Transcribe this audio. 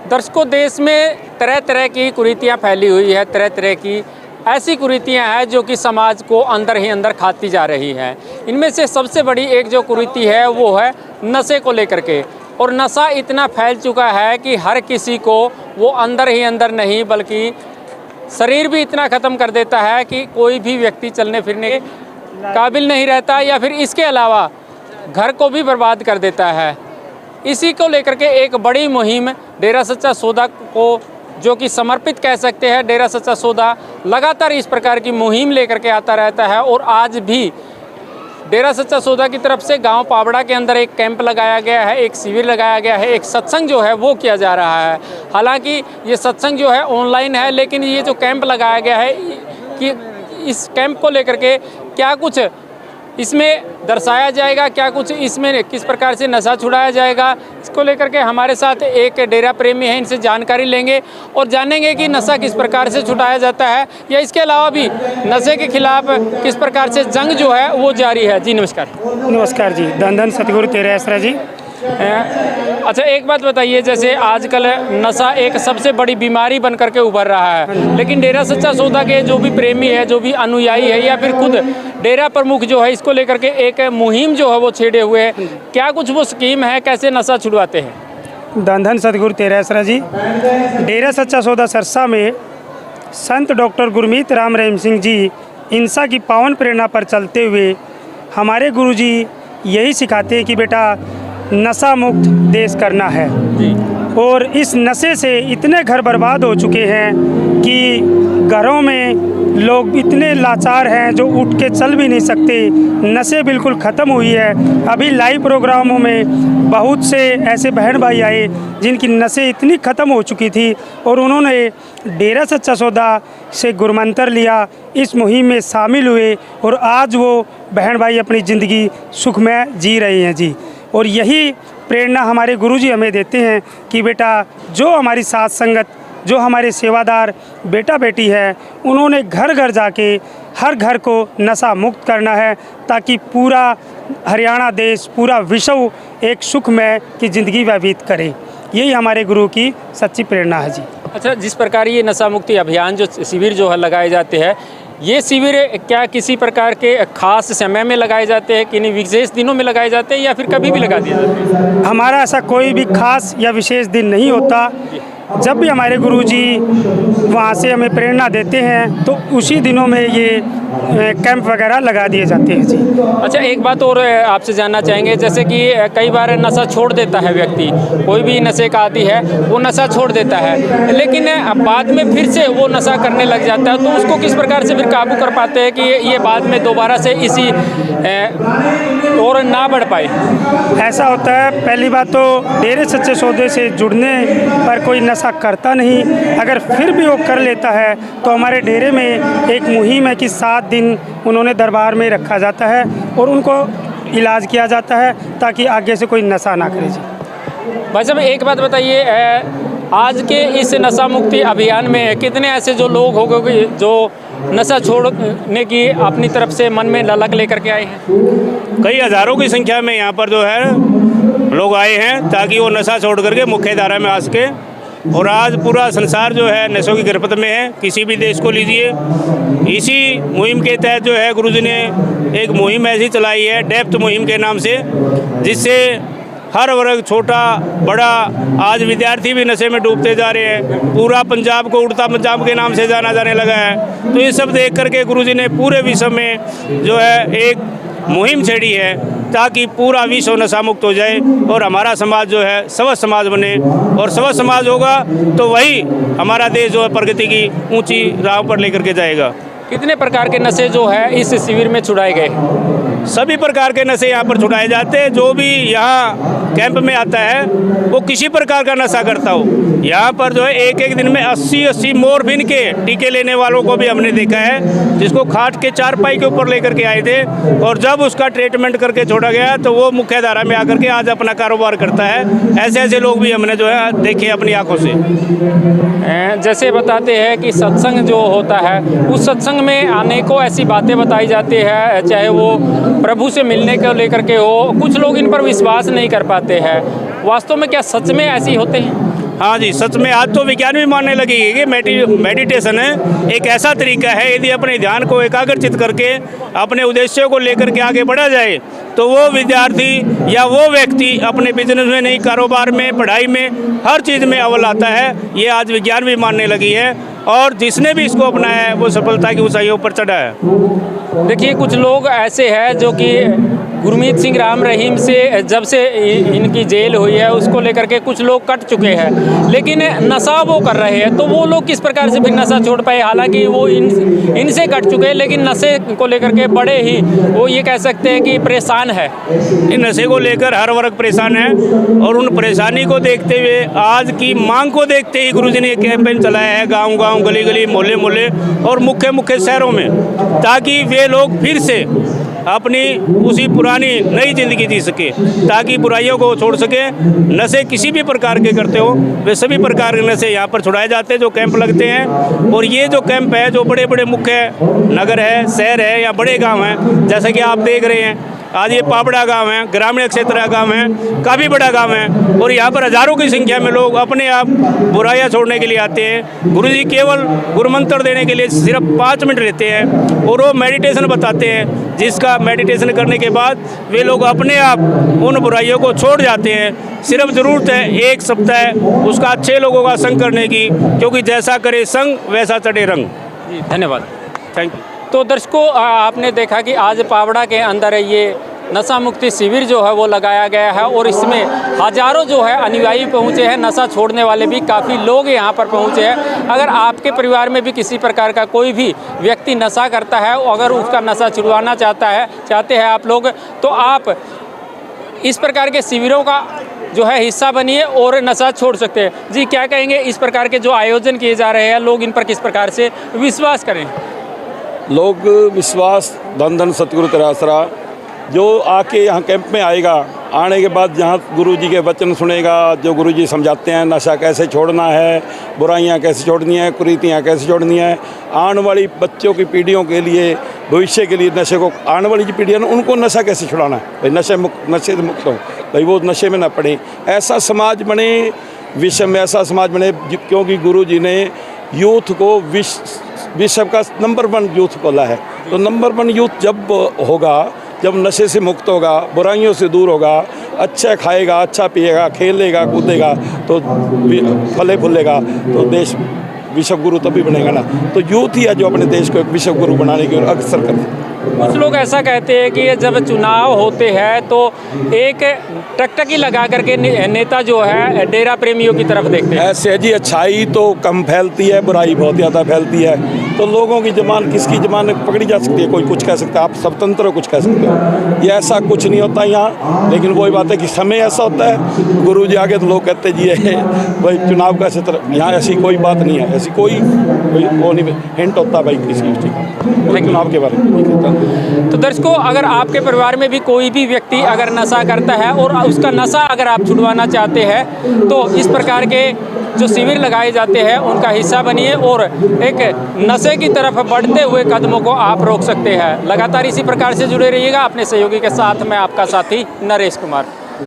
दर्शकों, देश में तरह तरह की कुरीतियाँ फैली हुई है, तरह तरह की ऐसी कुरीतियाँ हैं जो कि समाज को अंदर ही अंदर खाती जा रही हैं। इनमें से सबसे बड़ी एक जो कुरीति है वो है नशे को लेकर के। और नशा इतना फैल चुका है कि हर किसी को वो अंदर ही अंदर नहीं बल्कि शरीर भी इतना ख़त्म कर देता है कि कोई भी व्यक्ति चलने फिरने के काबिल नहीं रहता, या फिर इसके अलावा घर को भी बर्बाद कर देता है। इसी को लेकर के एक बड़ी मुहिम डेरा सच्चा सौदा को, जो कि समर्पित कह सकते हैं, डेरा सच्चा सौदा लगातार इस प्रकार की मुहिम लेकर के आता रहता है। और आज भी डेरा सच्चा सौदा की तरफ से गांव पावड़ा के अंदर एक कैंप लगाया गया है, एक शिविर लगाया गया है, एक सत्संग जो है वो किया जा रहा है। हालांकि ये सत्संग जो है ऑनलाइन है, लेकिन ये जो कैंप लगाया गया है कि इस कैंप को लेकर के क्या कुछ इसमें दर्शाया जाएगा, क्या कुछ इसमें किस प्रकार से नशा छुड़ाया जाएगा, इसको लेकर के हमारे साथ एक डेरा प्रेमी है, इनसे जानकारी लेंगे और जानेंगे कि नशा किस प्रकार से छुड़ाया जाता है, या इसके अलावा भी नशे के खिलाफ किस प्रकार से जंग जो है वो जारी है। जी नमस्कार। नमस्कार जी, धन धन सतगुरु तेरे आसरा जी। अच्छा, एक बात बताइए, जैसे आजकल नशा एक सबसे बड़ी बीमारी बन करके उभर रहा है, लेकिन डेरा सच्चा सौदा के जो भी प्रेमी है, जो भी अनुयायी है, या फिर खुद डेरा प्रमुख जो है, इसको लेकर के एक मुहिम जो है वो छेड़े हुए हैं। क्या कुछ वो स्कीम है, कैसे नशा छुड़वाते हैं? धन धन सतगुरु तेरे आसरा जी। डेरा सच्चा सौदा सरसा में संत डॉक्टर गुरमीत राम रहीम सिंह जी इंसा की पावन प्रेरणा पर चलते हुए हमारे गुरुजी यही सिखाते हैं कि बेटा नशा मुक्त देश करना है। और इस नशे से इतने घर बर्बाद हो चुके हैं कि घरों में लोग इतने लाचार हैं जो उठ के चल भी नहीं सकते। नशे बिल्कुल ख़त्म हुई है। अभी लाइव प्रोग्रामों में बहुत से ऐसे बहन भाई आए जिनकी नशे इतनी ख़त्म हो चुकी थी और उन्होंने डेरा सच्चा सौदा से गुरमंत्र लिया, इस मुहिम में शामिल हुए और आज वो बहन भाई अपनी ज़िंदगी सुखमय जी रहे हैं जी। और यही प्रेरणा हमारे गुरुजी हमें देते हैं कि बेटा जो हमारी साथ संगत, जो हमारे सेवादार बेटा बेटी है, उन्होंने घर घर जाके हर घर को नशा मुक्त करना है, ताकि पूरा हरियाणा देश, पूरा विश्व एक सुखमय की ज़िंदगी व्यतीत करे। यही हमारे गुरु की सच्ची प्रेरणा है जी। अच्छा, जिस प्रकार ये नशा मुक्ति अभियान जो शिविर जो है लगाए जाते हैं, ये शिविर क्या किसी प्रकार के खास समय में लगाए जाते हैं, किन्हीं विशेष दिनों में लगाए जाते हैं, या फिर कभी भी लगा दिए जाते हैं? हमारा ऐसा कोई भी खास या विशेष दिन नहीं होता। जब भी हमारे गुरुजी वहाँ से हमें प्रेरणा देते हैं तो उसी दिनों में ये कैंप वगैरह लगा दिए जाते हैं जी। अच्छा, एक बात और आपसे जानना चाहेंगे, जैसे कि कई बार नशा छोड़ देता है व्यक्ति, कोई भी नशे का आदी है वो नशा छोड़ देता है, लेकिन बाद में फिर से वो नशा करने लग जाता है, तो उसको किस प्रकार से फिर काबू कर पाते हैं कि ये बाद में दोबारा से इसी और ना बढ़ पाए? ऐसा होता है, पहली बात तो डेरे सच्चे सौदे से जुड़ने पर कोई नशा करता नहीं। अगर फिर भी वो कर लेता है तो हमारे डेरे में एक मुहिम है कि 7 दिन उन्होंने दरबार में रखा जाता है और उनको इलाज किया जाता है ताकि आगे से कोई नशा ना करे जी। भाई साहब, एक बात बताइए, आज के इस नशा मुक्ति अभियान में कितने ऐसे जो लोग होंगे जो नशा छोड़ने की अपनी तरफ से मन में ललक लेकर के आए हैं? कई हज़ारों की संख्या में यहाँ पर जो है लोग आए हैं ताकि वो नशा छोड़ करके मुख्य धारा में आ सके। और आज पूरा संसार जो है नशों की गिरफ्त में है, किसी भी देश को लीजिए। इसी मुहिम के तहत जो है गुरुजी ने एक मुहिम ऐसी चलाई है, डेप्थ मुहिम के नाम से, जिससे हर वर्ग, छोटा बड़ा, आज विद्यार्थी भी नशे में डूबते जा रहे हैं। पूरा पंजाब को उड़ता पंजाब के नाम से जाना जाने लगा है। तो ये सब देख करके गुरुजी ने पूरे विश्व में जो है एक मुहिम छेड़ी है ताकि पूरा विश्व नशा मुक्त हो जाए और हमारा समाज जो है स्वस्थ समाज बने। और स्वस्थ समाज होगा तो वही हमारा देश जो है प्रगति की ऊंची राह पर लेकर के जाएगा। कितने प्रकार के नशे जो है इस शिविर में छुड़ाए गए? सभी प्रकार के नशे यहाँ पर छुड़ाए जाते हैं। जो भी यहाँ कैंप में आता है वो किसी प्रकार का नशा करता हो, यहाँ पर जो है एक एक दिन में 80-80 मोरफिन के टीके लेने वालों को भी हमने देखा है, जिसको खाट के चारपाई के ऊपर लेकर के आए थे और जब उसका ट्रीटमेंट करके छोड़ा गया तो वो मुख्य धारा में आकर के आज अपना कारोबार करता है। ऐसे ऐसे लोग भी हमने जो है देखे अपनी आंखों से। जैसे बताते हैं कि सत्संग जो होता है, उस सत्संग में अनेकों ऐसी बातें बताई जाती है, चाहे वो प्रभु से मिलने को लेकर के हो। कुछ लोग इन पर विश्वास नहीं कर पाते हैं। वास्तव में क्या सच में ऐसी होते हैं? हाँ जी, सच में आज तो विज्ञान भी मानने लगी है कि मेडिटेशन है एक ऐसा तरीका है, यदि अपने ध्यान को एकाग्रचित करके अपने उद्देश्यों को लेकर के आगे बढ़ा जाए तो वो विद्यार्थी या वो व्यक्ति अपने बिजनेस में नहीं, कारोबार में, पढ़ाई में, हर चीज़ में अव्वल आता है। ये आज विज्ञान भी मानने लगी है और जिसने भी इसको अपनाया है वो सफलता की ऊंचाइयों पर चढ़ा है। देखिए, कुछ लोग ऐसे हैं जो कि गुरमीत सिंह राम रहीम से जब से इनकी जेल हुई है उसको लेकर के कुछ लोग कट चुके हैं, लेकिन नशा वो कर रहे हैं, तो वो लोग किस प्रकार से फिर नशा छोड़ पाए? हालांकि वो इनसे कट चुके हैं, लेकिन नशे को लेकर के बड़े ही वो ये कह सकते हैं कि परेशान है। इन नशे को लेकर हर वर्ग परेशान है और उन परेशानी को देखते हुए, आज की मांग को देखते ही गुरुजी ने कैंपेन चलाया है गांव-गांव, गली-गली, मोहल्ले-मोहल्ले और मुख्य शहरों में, ताकि वे लोग फिर से अपनी उसी पुरानी नई ज़िंदगी जी सके, ताकि बुराइयों को छोड़ सके। नशे किसी भी प्रकार के करते हो, वे सभी प्रकार के नशे यहाँ पर छुड़ाए जाते हैं, जो कैंप लगते हैं। और ये जो कैंप है, जो बड़े बड़े मुख्य नगर है, शहर है या बड़े गांव हैं, जैसे कि आप देख रहे हैं आज ये पापड़ा गांव है, ग्रामीण क्षेत्र का गांव है, काफ़ी बड़ा गांव है और यहाँ पर हज़ारों की संख्या में लोग अपने आप बुराइयाँ छोड़ने के लिए आते हैं। गुरुजी केवल गुरुमंत्र देने के लिए सिर्फ 5 मिनट लेते हैं और वो मेडिटेशन बताते हैं, जिसका मेडिटेशन करने के बाद वे लोग अपने आप उन बुराइयों को छोड़ जाते हैं। सिर्फ ज़रूरत है 1 सप्ताह उसका अच्छे लोगों का संग करने की, क्योंकि जैसा करे संग वैसा चढ़े रंग। जी, धन्यवाद। Thank you. तो दर्शकों, आपने देखा कि आज पावड़ा के अंदर ये नशा मुक्ति शिविर जो है वो लगाया गया है और इसमें हज़ारों जो है अनुयायी पहुँचे हैं, नशा छोड़ने वाले भी काफ़ी लोग यहाँ पर पहुँचे हैं। अगर आपके परिवार में भी किसी प्रकार का कोई भी व्यक्ति नशा करता है, अगर उसका नशा छुड़वाना चाहते हैं आप लोग, तो आप इस प्रकार के शिविरों का जो है हिस्सा बनिए और नशा छोड़ सकते हैं। जी, क्या कहेंगे इस प्रकार के जो आयोजन किए जा रहे हैं, लोग इन पर किस प्रकार से विश्वास करें? लोग विश्वास, धन धन सतगुरु तेरा आसरा, जो आके यहाँ कैंप में आएगा, आने के बाद यहाँ गुरुजी के वचन सुनेगा, जो गुरुजी समझाते हैं नशा कैसे छोड़ना है, बुराइयाँ कैसे छोड़नी है, कुरीतियाँ कैसे छोड़नी है, आने वाली बच्चों की पीढ़ियों के लिए, भविष्य के लिए नशे को, आने वाली जो पीढ़ियाँ हैं उनको नशा कैसे छुड़ाना है, भाई नशे से मुक्त हो, भाई वो नशे में ना पड़े, ऐसा समाज बने, विश्व में ऐसा समाज बने। क्योंकि गुरुजी ने यूथ को विश्व का नंबर 1 यूथ बोला है, तो नंबर 1 यूथ जब होगा, जब नशे से मुक्त होगा, बुराइयों से दूर होगा, अच्छा खाएगा, अच्छा पिएगा, खेलेगा, कूदेगा, तो फले फूलेगा, तो देश विश्व गुरु तभी बनेगा ना। तो यूथ ही है जो अपने देश को एक विश्व गुरु बनाने की ओर अग्रसर करते हैं। कुछ लोग ऐसा कहते हैं कि जब चुनाव होते हैं तो एक टकटकी लगा करके नेता जो है डेरा प्रेमियों की तरफ देखते हैं। ऐसे जी, अच्छाई तो कम फैलती है, बुराई बहुत ज़्यादा फैलती है, तो लोगों की जबान, किसकी जबान पकड़ी जा सकती है? कोई कुछ कह सकता है, आप स्वतंत्र कुछ कह सकते हो, ये ऐसा कुछ नहीं होता यहाँ। लेकिन वही बात है कि समय ऐसा होता है, गुरु जी आगे तो लोग कहते जी है भाई चुनाव का क्षेत्र, यहाँ ऐसी कोई बात नहीं है, ऐसी कोई वो नहीं हिंट होता भाई किसी चुनाव के बारे में। तो दर्शकों, अगर आपके परिवार में भी कोई भी व्यक्ति अगर नशा करता है और उसका नशा अगर आप छुड़वाना चाहते हैं, तो इस प्रकार के जो शिविर लगाए जाते हैं उनका हिस्सा बनिए और एक नशे की तरफ बढ़ते हुए कदमों को आप रोक सकते हैं। लगातार इसी प्रकार से जुड़े रहिएगा अपने सहयोगी के साथ। मैं आपका साथी नरेश कुमार।